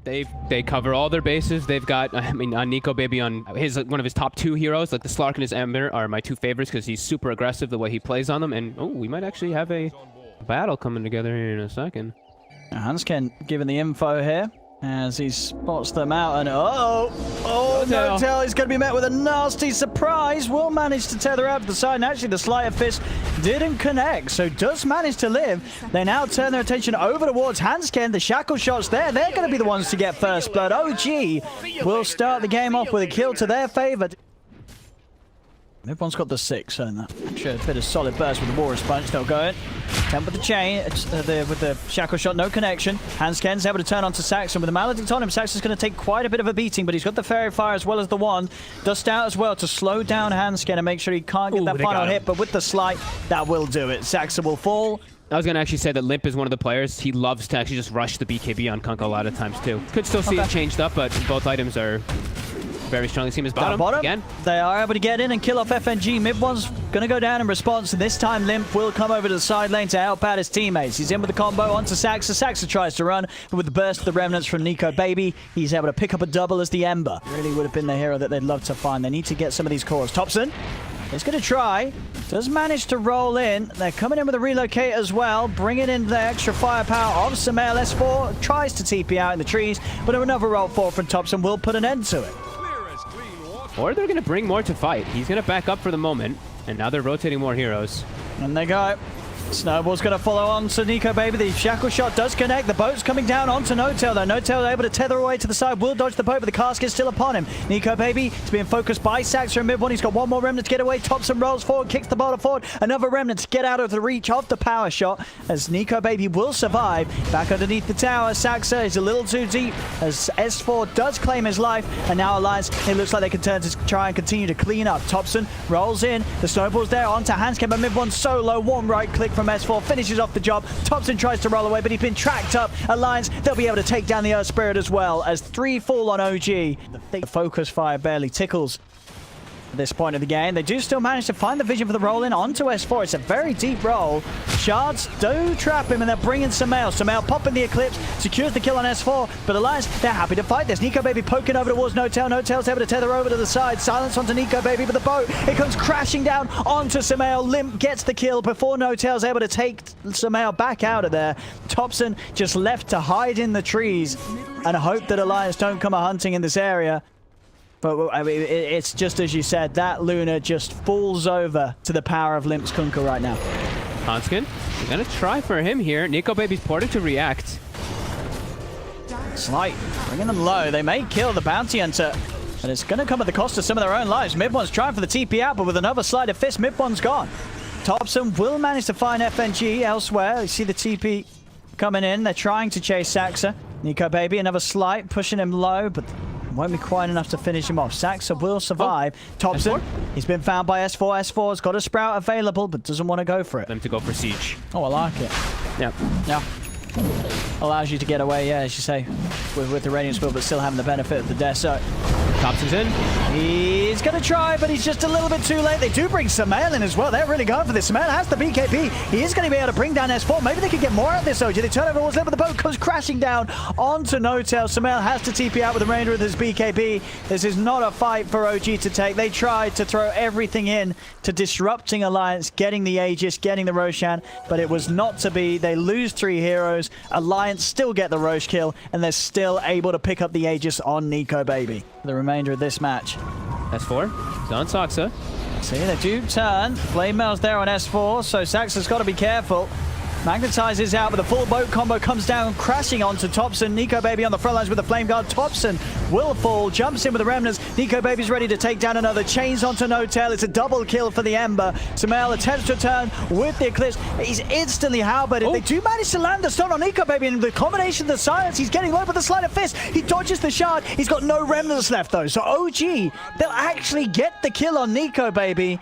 They cover all their bases. They've got, I mean, Nico Baby on one of his top 2 heroes, like the Slark and his Ember are my 2 favorites because he's super aggressive the way he plays on them. And oh, we might actually have a battle coming together here in a second. Hansken giving the info here as he spots them out, and N0tail is going to be met with a nasty surprise. Will manage to tether out to the side, and actually the Sleight of Fist didn't connect, so does manage to live. They now turn their attention over towards Hansken. The shackle shots there, they're going to be the ones to get first blood. OG will start the game off with a kill to their favor. Everyone's got the 6, and actually a bit of solid burst with the Walrus Punch. They'll go in. Temp with the chain, with the shackle shot, no connection. Hansken's able to turn onto Saxon. With the Maledict on him, Saxon's going to take quite a bit of a beating, but he's got the Fairy Fire as well as the Wand. Dust out as well to slow down Hansken and make sure he can't get that final hit, but with the Slight, that will do it. Saxon will fall. I was going to actually say that Limp is one of the players. He loves to actually just rush the BKB on Kunkka a lot of times, too. Could still see it changed up, but both items are very strongly seen as bottom again. They are able to get in and kill off FNG. Mid one's going to go down in response, and this time Limp will come over to the side lane to help out his teammates. He's in with the combo onto Saxa. Saxa tries to run, but with the burst of the remnants from Nico Baby, he's able to pick up a double as the Ember. Really would have been the hero that they'd love to find. They need to get some of these cores. Thompson is going to try. Does manage to roll in. They're coming in with a relocate as well, bringing in the extra firepower of Sumail. S4 tries to TP out in the trees, but another roll forward from Thompson will put an end to it. Or they're going to bring more to fight. He's going to back up for the moment, and now they're rotating more heroes. And they go. Snowball's going to follow on to Nico Baby. The shackle shot does connect. The boat's coming down onto N0tail, though. N0tail able to tether away to the side. Will dodge the boat, but the casket's still upon him. Nico Baby is being focused by Saxa in mid one. He's got one more remnant to get away. Thompson rolls forward, kicks the boulder forward. Another remnant to get out of the reach of the power shot, as Nico Baby will survive. Back underneath the tower, Saxa is a little too deep, as S4 does claim his life. And now Alliance, it looks like they can turn to try and continue to clean up. Thompson rolls in. The snowball's there onto Hansken, but mid one solo. One right click from S4 finishes off the job. Thompson tries to roll away, but he's been tracked up. Alliance, they'll be able to take down the Earth Spirit as well, as 3 fall on OG. The focus fire barely tickles at this point of the game. They do still manage to find the vision for the roll-in onto S4. It's a very deep roll. Shards do trap him, and they're bringing Sumail. Sumail popping the Eclipse, secures the kill on S4, but Alliance, they're happy to fight this. Nico Baby poking over towards N0tail. N0tail's able to tether over to the side. Silence onto Nico Baby with the boat. It comes crashing down onto Sumail. Limp gets the kill before N0tail's able to take Sumail back out of there. Thompson just left to hide in the trees and hope that Alliance don't come a-hunting in this area. But I mean, it's just as you said, that Luna just falls over to the power of Limp's Kunkka right now. Hansken, they're going to try for him here. Nico Baby's ported to react. Slight, bringing them low. They may kill the Bounty Hunter, and it's going to come at the cost of some of their own lives. Mid one's trying for the TP out, but with another Sleight of Fist, mid one's gone. Thompson will manage to find FNG elsewhere. You see the TP coming in. They're trying to chase Saxa. Nico Baby, another Slight, pushing him low, but won't be quite enough to finish him off. Saxa will survive. Thompson, he's been found by S4. S4's got a Sprout available, but doesn't want to go for it. Them to go for Siege. Oh, I like it. Yeah. Yeah. Allows you to get away, yeah, as you say, with the Radiant Spill, but still having the benefit of the death. So Thompson's in. He's going to try, but he's just a little bit too late. They do bring Sumail in as well. They're really going for this. Sumail has the BKB. He is going to be able to bring down S4. Maybe they could get more out of this OG. They turn over towards them, but the boat comes crashing down onto N0tail. Sumail has to TP out with the remainder of his BKB. This is not a fight for OG to take. They tried to throw everything in to disrupting Alliance, getting the Aegis, getting the Roshan, but it was not to be. They lose 3 heroes. Alliance still get the Rosh kill, and they're still able to pick up the Aegis on Nico Baby. The remainder of this match. S4, it's on Saxa. See, they do turn. Flame Mail's there on S4, so Saxa's got to be careful. Magnetizes out, but the full boat combo comes down, crashing onto Thompson. Nico Baby on the front lines with the Flame Guard. Thompson will fall, jumps in with the Remnants. Nico Baby's ready to take down another. Chains onto N0tail. It's a double kill for the Ember. Sumail attempts to turn with the Eclipse. He's instantly halberded. They do manage to land the stun on Nico Baby, and the combination of the silence, he's getting low with the Sleight of Fist. He dodges the shard. He's got no Remnants left, though. So OG, they'll actually get the kill on Nico Baby.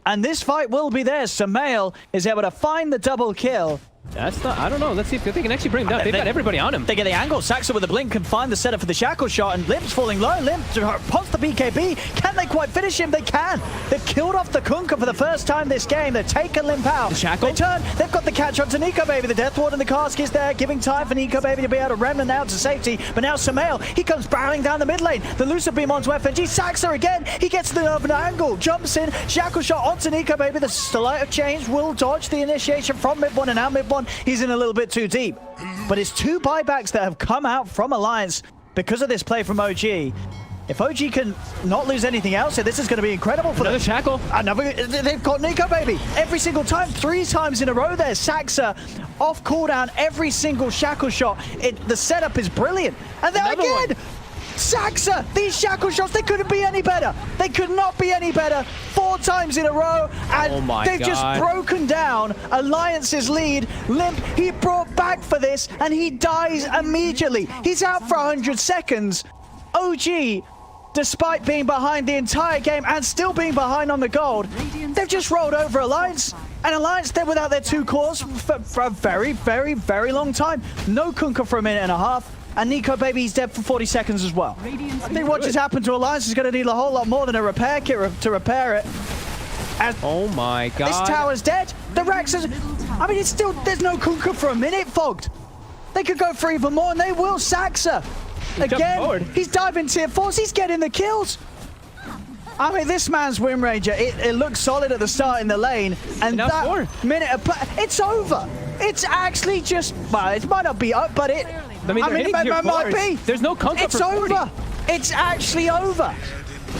And this fight will be theirs. Sumail is able to find the double kill. That's not, I don't know. Let's see if they can actually bring him down. They've got everybody on him. They get the angle. Saxa with a blink can find the setup for the shackle shot, and Limp's falling low. Limp pots the BKB. Can they quite finish him? They can. They've killed off the Kunkka for the first time this game. They've taken Limp out. The shackle? They turn. They've got the catch onto Nico Baby. The Death Ward and the cask is there, giving time for Nico Baby to be able to remnant out to safety. But now Samael, he comes barreling down the mid lane. The Lucid Beam onto FNG. Saxa again. He gets the urban angle. Jumps in. Shackle shot onto Nico Baby. The slight of change will dodge the initiation from mid one, and now mid one, he's in a little bit too deep. But it's two buybacks that have come out from Alliance because of this play from OG. If OG can not lose anything else, this is going to be incredible for Another them. shackle. They've got Nico Baby every single time, 3 times in a row there. Saxa off cooldown every single shackle shot. The setup is brilliant. And then again, Saxa, these shackle shots, they couldn't be any better. They could not be any better. 4 times in a row, and they've just broken down Alliance's lead. Limp, he brought back for this, and he dies immediately. He's out for 100 seconds. OG, despite being behind the entire game and still being behind on the gold, they've just rolled over Alliance. And Alliance, they're without their 2 cores for a very, very, very long time. No Kunkka for a minute and a half. And Nico Baby's dead for 40 seconds as well. I think what just happened to Alliance is going to need a whole lot more than a repair kit to repair it. And oh my god. This tower's dead. The Rex is... I mean, it's still... There's no Kunkka for a minute, Fogged. They could go for even more, and they will. Saxa. Again, he's diving tier 4s. He's getting the kills. I mean, this man's Win Ranger, it looks solid at the start in the lane. And that minute of play... It's over. It's actually just... Well, it might not be up, but it... I mean, it might be. There's no Kunkka It's for over. 40. It's actually over.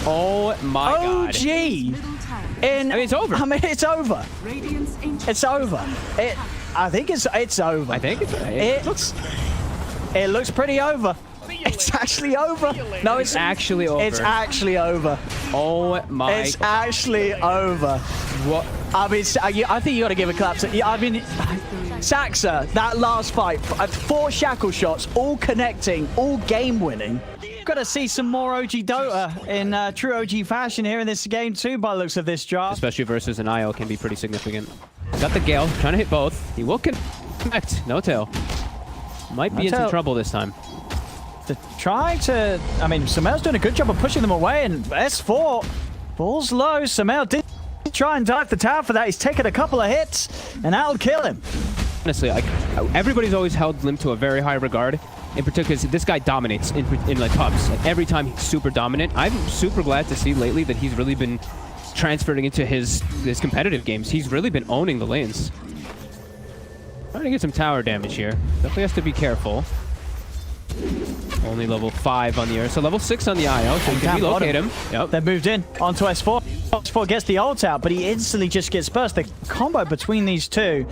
Oh my god. OG. It's over. I mean, it's over. It's over. I think it's over. I think it looks pretty over. It's actually over. No, it's actually over. It's actually over. Oh my. It's actually over. What? I mean, I think you got to give a clap to. I mean, Saxa, that last fight, 4 shackle shots, all connecting, all game winning. Got to see some more OG Dota in true OG fashion here in this game too, by the looks of this draft. Especially versus an IO can be pretty significant. Got the Gale, trying to hit both. He will connect. No tail. Might be in some trouble this time. I mean, Samael's doing a good job of pushing them away, and S4 falls low. Samael did try and dive the tower for that. He's taken a couple of hits, and that'll kill him. Honestly, like, everybody's always held Limp to a very high regard. In particular, this guy dominates in like pubs. Like, every time he's super dominant. I'm super glad to see lately that he's really been transferring into his competitive games. He's really been owning the lanes. Trying to get some tower damage here. Definitely has to be careful. Only level 5 on the air, so level 6 on the IO, so you can relocate him. Yep. They've moved in onto S4. S4 gets the ult out, but he instantly just gets burst. The combo between these two,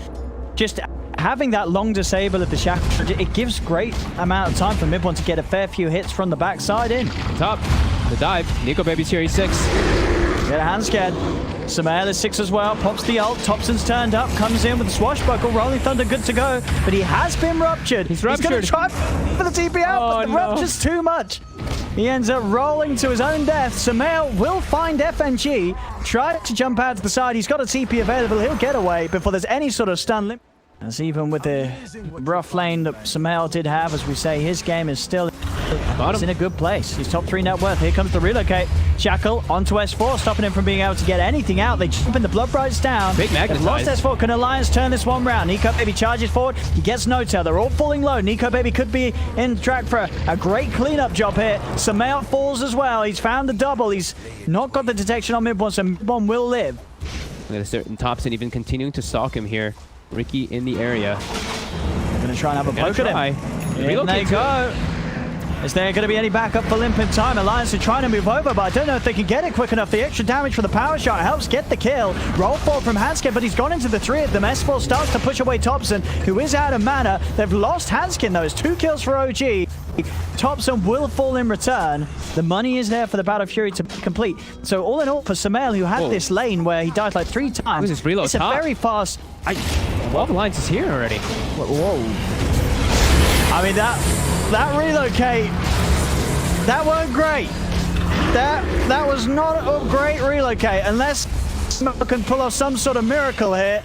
just having that long disable of the shackle, it gives great amount of time for mid one to get a fair few hits from the backside in. Top, the dive. Nico Baby's here, he's 6. Get a hand scared. Samael is 6 as well, pops the ult, Thompson's turned up, comes in with the swashbuckle, Rolling Thunder good to go, but he has been ruptured. He's going to try for the TP out, but the rupture's too much. He ends up rolling to his own death. Samael will find FNG, try to jump out to the side. He's got a TP available, he'll get away before there's any sort of stun limit. As even with the rough lane that Samael did have, as we say, his game is still in a good place. He's top 3 net worth. Here comes the relocate. Shackle onto S4, stopping him from being able to get anything out. They jump in the Blood Brides down. Big magnetize. Lost S4. Can Alliance turn this one round? Nico Baby charges forward. He gets no tail. They're all falling low. Nico Baby could be in track for a great cleanup job here. Samael falls as well. He's found the double. He's not got the detection on mid one, so mid one will live. And Thompson even continuing to stalk him here. Ricky in the area. They're going to try and have a poke at him. In they go. Is there going to be any backup for Limp in time? Alliance are trying to move over, but I don't know if they can get it quick enough. The extra damage for the power shot helps get the kill. Roll forward from Hanskin, but he's gone into the 3 of them. S4 starts to push away Thompson, who is out of mana. They've lost Hanskin, though. It's 2 kills for OG. Thompson will fall in return. The money is there for the Battle Fury to complete. So all in all, for Samael, who had this lane where he died like 3 times, this reload it's a very fast... Well, the Alliance is here already. Whoa. I mean, that relocate, that weren't great. That was not a great relocate, unless can pull off some sort of miracle here.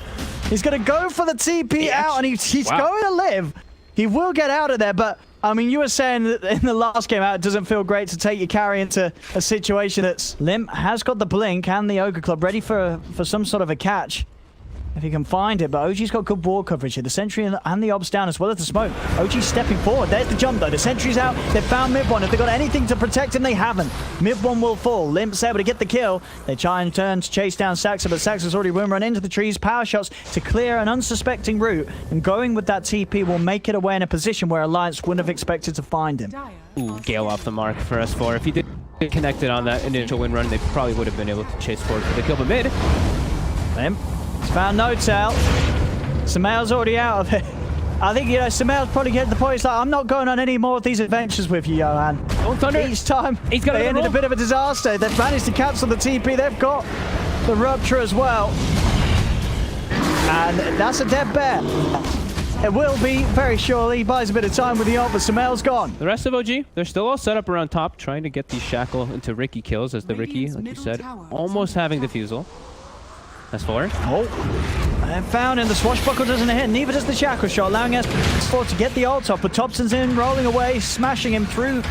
He's going to go for the TP out, and he's going to live. He will get out of there, but I mean, you were saying that in the last game out, it doesn't feel great to take your carry into a situation that's... Limp has got the Blink and the Ogre Club ready for some sort of a catch. If he can find it, but OG's got good wall coverage here. The Sentry and the Obs down as well as the smoke. OG's stepping forward. There's the jump though. The Sentry's out. They've found Mid-1. If they've got anything to protect him, they haven't. Mid-1 will fall. Limp's able to get the kill. They try and turn to chase down Saxa, but Saxa's already run into the trees. Power shots to clear an unsuspecting route. And going with that TP will make it away in a position where Alliance wouldn't have expected to find him. Ooh, Gale off the mark for S4. If he did connected on that initial win run, they probably would have been able to chase forward for the kill. But mid. Limp. He's found No-Tail. Samael's already out of it. I think, you know, Samael's probably getting to the point. He's like, I'm not going on any more of these adventures with you, Johan. Each time they ended a bit of a disaster. They've managed to cancel the TP. They've got the Rupture as well. And that's a dead bet. It will be, very surely. He buys a bit of time with the ult, but Samael's gone. The rest of OG, they're still all set up around top, trying to get the Shackle into Ricky kills, as the Ricky, like you said, almost having defusal. S4. Oh, and found him. The Swashbuckle doesn't hit, neither does the Shackle Shot, allowing S4 to get the ult off, but Thompson's in, rolling away, smashing him through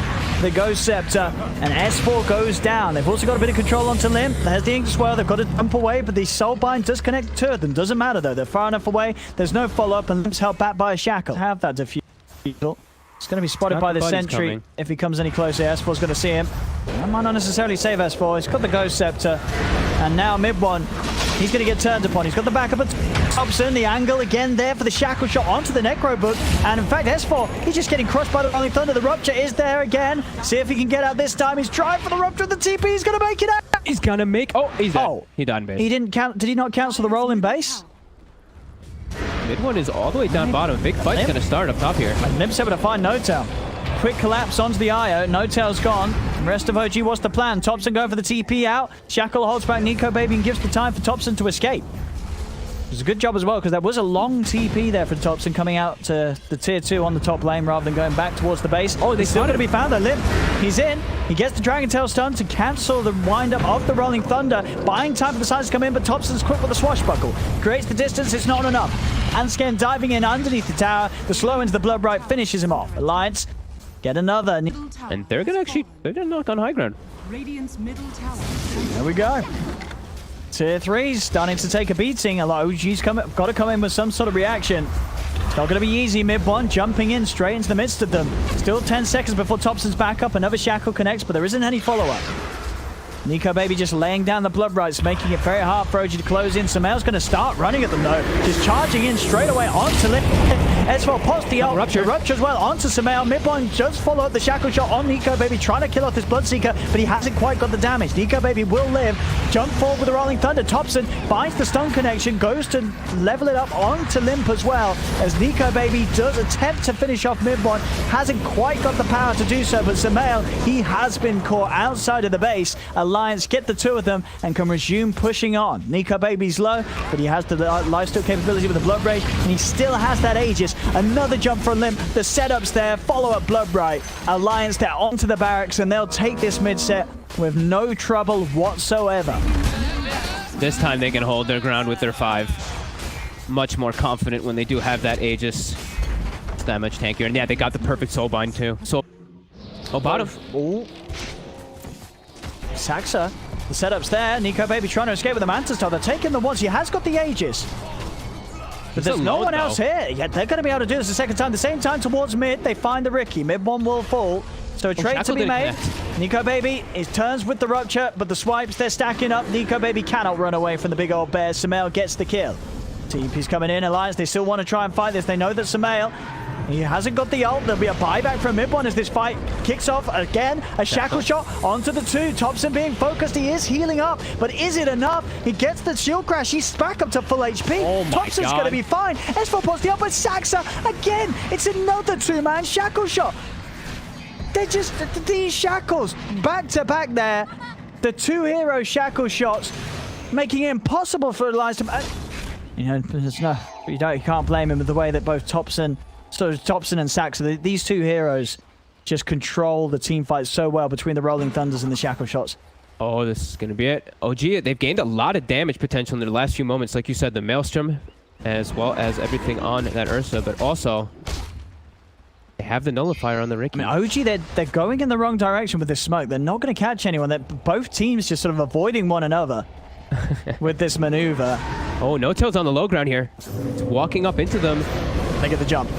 the Ghost Scepter, and S4 goes down. They've also got a bit of control onto Limp. There's the Ink Swell. They've got to jump away, but the Soulbind does connect to them. Doesn't matter, though. They're far enough away. There's no follow-up, and Limp's held back by a Shackle. Have that defusal. It's going to be spotted by the Sentry. If he comes any closer, S4's going to see him. That might not necessarily save S4. He's got the Ghost Scepter, and now Mid-1. He's going to get turned upon. He's got the backup of Thompson. The angle again there for the Shackle Shot onto the Necro Book. And in fact, S4, he's just getting crushed by the Rolling Thunder. The Rupture is there again. See if he can get out this time. He's trying for the Rupture. The TP. He's going to make it out. He's going to make... Oh, he's dead. Oh, he died in base. He didn't count... Did he not cancel the roll in base? Mid-1 is all the way down bottom. Big fight's going to start up top here. And Limp's able to find No-Tail. Quick collapse onto the IO. No-Tail's gone. The rest of OG, what's the plan? Thompson going for the TP out. Shackle holds back Nico Baby and gives the time for Thompson to escape. It was a good job as well, because there was a long TP there for Thompson coming out to the tier 2 on the top lane rather than going back towards the base. Oh, they're still going to be found though. Limp, he's in. He gets the Dragon Tail stun to cancel the wind-up of the Rolling Thunder. Buying time for the sides to come in, but Thompson's quick with the Swashbuckle. Creates the distance, it's not enough. Anscan diving in underneath the tower. The slow into the Bloodbright finishes him off. Alliance get another. And they're going to knock on high ground. Radiant's middle tower. There we go. Tier 3's starting to take a beating. OG's got to come in with some sort of reaction. It's not going to be easy. Mid-1 jumping in straight into the midst of them. Still 10 seconds before Thompson's back up. Another Shackle connects, but there isn't any follow-up. Nico Baby just laying down the Bloodbrights, making it very hard for OG to close in. Samael's going to start running at them though. Just charging in straight away onto Limp. S4 pops the ult. Rupture as well onto Samael. Mid-1 does follow up the Shackle Shot on Nico Baby, trying to kill off this Bloodseeker, but he hasn't quite got the damage. Nico Baby will live. Jump forward with the Rolling Thunder. Thompson finds the stun connection, goes to level it up onto Limp as well, as Nico Baby does attempt to finish off Mid-1. Hasn't quite got the power to do so, but Samael, he has been caught outside of the base. Alliance get the two of them and can resume pushing on. Nico Baby's low, but he has the lifesteal capability with the Blood Rage, and he still has that Aegis. Another jump from Limp. The setup's there. Follow up Bloodbright. Alliance there onto the barracks, and they'll take this mid set with no trouble whatsoever. This time they can hold their ground with their 5. Much more confident when they do have that Aegis. It's that much tankier. And yeah, they got the perfect Soulbind too. So, oh, bottom. Oh. Saxa, the setup's there. Nico Baby trying to escape with the Mantis Star. They're taking the ones. He has got the Aegis. But there's no one else here. Yeah, they're going to be able to do this a second time. The same time towards mid, they find the Ricky. Mid-1 will fall. So a trade to be made. Nico Baby is turns with the Rupture, but the swipes, they're stacking up. Nico Baby cannot run away from the big old bear. Samael gets the kill. TP's coming in. Alliance, they still want to try and fight this. They know that Samael, he hasn't got the ult. There'll be a buyback from Mid-1 as this fight kicks off again. A Shackle Shot onto the 2. Thompson being focused. He is healing up, but is it enough? He gets the shield crash. He's back up to full HP. Oh my Thompson's going to be fine. S4 pops the up, but Saxa again. It's another 2-man Shackle Shot. They're just these shackles back to back there. The 2 hero Shackle Shots making it impossible for Alliance to. You know, there's no. You can't blame him with the way that both Thompson and Saxa, these 2 heroes, just control the team fight so well between the Rolling Thunders and the Shackle Shots. Oh, this is going to be it. OG, they've gained a lot of damage potential in their last few moments. Like you said, the Maelstrom as well as everything on that Ursa, but also they have the nullifier on the Riki. I mean, OG, they're going in the wrong direction with this smoke. They're not going to catch anyone. Both teams just sort of avoiding one another with this maneuver. Oh, No-Tail's on the low ground here. It's walking up into them. They get the jump.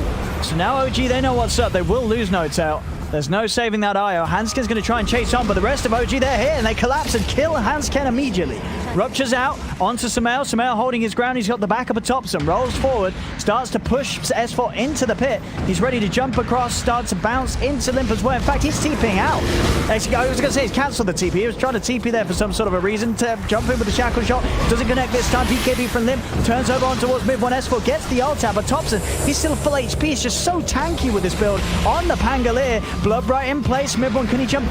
So now OG, they know what's up. They will lose No-Tail. There's no saving that IO. Hansken's going to try and chase on, but the rest of OG, they're here, and they collapse and kill Hansken immediately. Ruptures out onto Sumail. Sumail holding his ground. He's got the back of a Thompson. Rolls forward, starts to push S4 into the pit. He's ready to jump across, starts to bounce into Limp as well. In fact, he's TPing out. I was going to say he's cancelled the TP. He was trying to TP there for some sort of a reason to jump in with the shackle shot. Doesn't connect this time. BKB from Limp turns over on towards mid one. S4 gets the ult out, but Thompson, he's still full HP. He's just so tanky with this build on the Pangolier. Bloodbright in place. Mid one, can he jump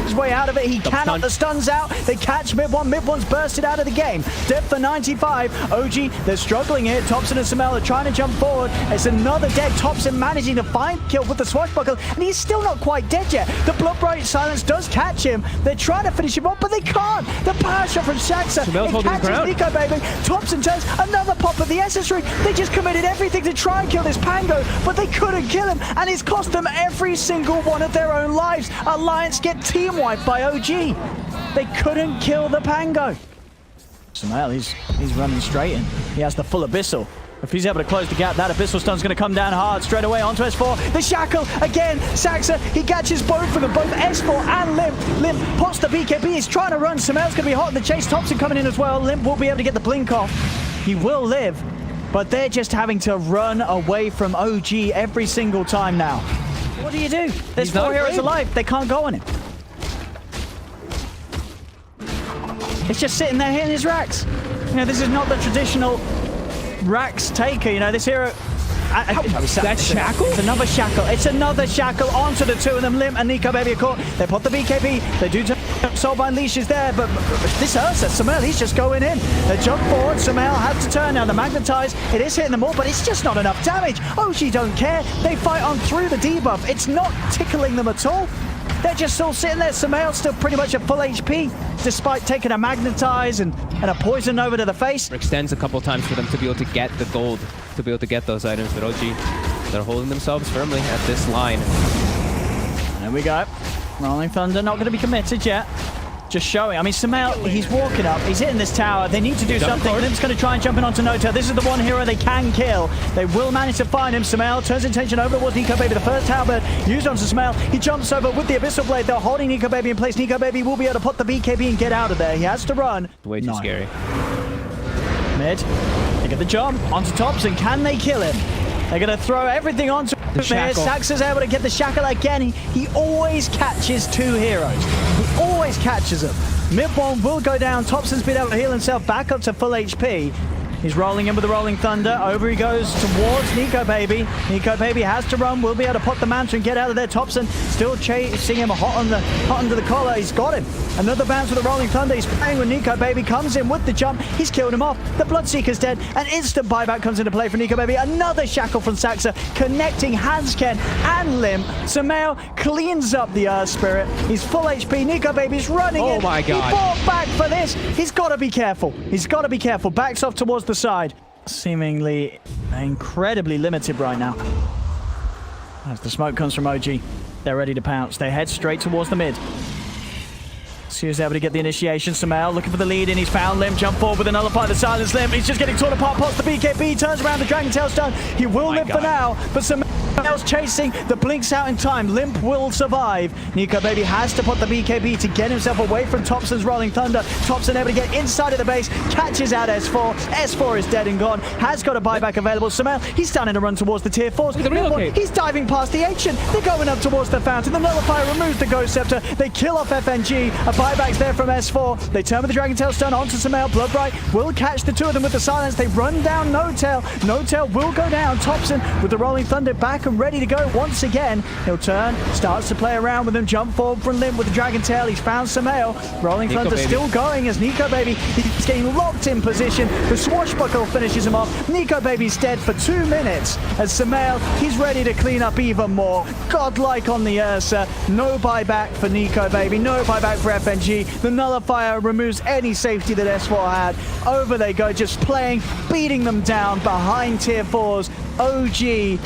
his way out of it? He cannot. The stun's out. They catch mid one. Mid one's bursted out of the game. Dead for 95. OG, they're struggling here. Thompson and Sumail are trying to jump forward. It's another dead. Thompson managing to find kill with the swashbuckle, and he's still not quite dead yet. The Bloodbright silence does catch him. They're trying to finish him off, but they can't. The power shot from Shaxa. It catches Nico Baby. Thompson turns another pop of the Essence Ring. They just committed everything to try and kill this Pango, but they couldn't kill him, and it's cost them every single one of their own lives. Alliance get team wiped by OG. They couldn't kill the Pango. Sumail, he's running straight in. He has the full Abyssal. If he's able to close the gap, that Abyssal stun's going to come down hard straight away onto S4. The shackle again. Saxa, he catches both of them, both S4 and Limp. Limp pots the BKB. He's trying to run. Sumail's going to be hot in the chase. Thompson coming in as well. Limp will be able to get the blink off. He will live, but they're just having to run away from OG every single time now. What do you do? There's 4 heroes alive. They can't go on him. It's just sitting there hitting his racks. You know, this is not the traditional racks taker. You know, this hero... That shackle? It's another shackle. It's another shackle onto the two of them. Limp and Nico Baby are caught. They put the BKB. They do turn. Soulbind leash is there, but this Ursa, Sumail, he's just going in. They jump forward. Sumail has to turn now. The magnetize, it is hitting them all, but it's just not enough damage. OG don't care. They fight on through the debuff. It's not tickling them at all. They're just all sitting there. Sumail still pretty much at full HP, despite taking a magnetize and a poison over to the face. Extends a couple times for them to be able to get the gold, to be able to get those items, but OG, they're holding themselves firmly at this line. There we go. Rolling Thunder not going to be committed yet. Just showing. I mean, Sumail, he's walking up. He's hitting this tower. They need to do something. Limp's going to try and jump in onto No-Tail. This is the one hero they can kill. They will manage to find him. Sumail turns attention over towards Nico Baby. The first tower bird used onto Sumail. He jumps over with the Abyssal Blade. They're holding Nico Baby in place. Nico Baby will be able to put the BKB and get out of there. He has to run. Way too scary. Mid. They get the jump onto Thompson. Can they kill him? They're going to throw everything onto him here. Saxa's able to get the shackle again. He always catches 2 heroes. He always catches them. Mid one will go down. Thompson's been able to heal himself back up to full HP. He's rolling in with the Rolling Thunder. Over he goes towards Nico Baby. Nico Baby has to run. Will be able to pop the mantra and get out of there. Thompson still chasing him hot under the collar. He's got him. Another bounce with the Rolling Thunder. He's playing with Nico Baby. Comes in with the jump. He's killed him off. The Bloodseeker's dead. An instant buyback comes into play for Nico Baby. Another shackle from Saxa, connecting Hansken and Limp. Sumail cleans up the Earth Spirit. He's full HP. Nico Baby's running in. Oh my God. He fought back for this. He's got to be careful. He's got to be careful. Backs off towards the side. Seemingly incredibly limited right now. As the smoke comes from OG, they're ready to pounce. They head straight towards the mid. Su's able to get the initiation. Sumail looking for the lead in. He's found Limp. Jump forward with a nullify the silence Limp. He's just getting torn apart. Pots the BKB. Turns around the Dragon Tail stun. He will live for now, but Sumail's chasing. The blinks out in time. Limp will survive. Nico Baby has to put the BKB to get himself away from Thompson's Rolling Thunder. Thompson able to get inside of the base. Catches out S4. S4 is dead and gone. Has got a buyback available. Sumail, he's starting to run towards the tier 4s. He's diving past the ancient. They're going up towards the fountain. The nullifier removes the Ghost Scepter. They kill off FNG. A buyback's there from S4. They turn with the Dragon Tail stun onto Sumail. Bloodbright will catch the 2 of them with the silence. They run down No-Tail. No-Tail will go down. Thompson with the Rolling Thunder back back and ready to go once again. He'll turn, starts to play around with him, jump forward from Limp with the Dragon Tail. He's found Samael. Rolling Nico Thunder Baby. still going as Nico Baby, he's getting locked in position. The swashbuckle finishes him off. Nico Baby's dead for 2 minutes as Samael, he's ready to clean up even more. Godlike on the Ursa. No buyback for Nico Baby, no buyback for FNG. The Nullifier removes any safety that S4 had. Over they go, just playing, beating them down behind tier 4s. OG,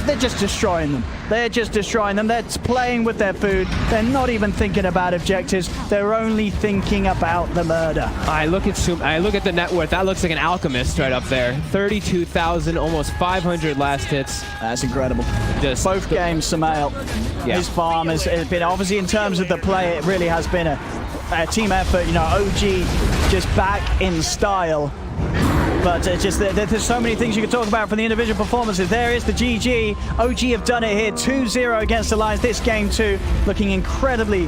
they're just destroying them. They're just destroying them. They're playing with their food. They're not even thinking about objectives. They're only thinking about the murder. I look at the net worth. That looks like an alchemist right up there. 32,000, almost 500 last hits. That's incredible. Just Both games, Samael, his farm has been, obviously in terms of the play, it really has been a team effort. You know, OG just back in style. But there's so many things you could talk about from the individual performances. There is the GG. OG have done it here, 2-0 against Alliance. This game too, looking incredibly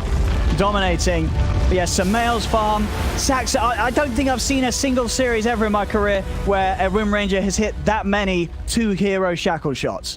dominating. But yes, Samael's farm. Sax, I don't think I've seen a single series ever in my career where a Rim Ranger has hit that many 2-hero shackle shots.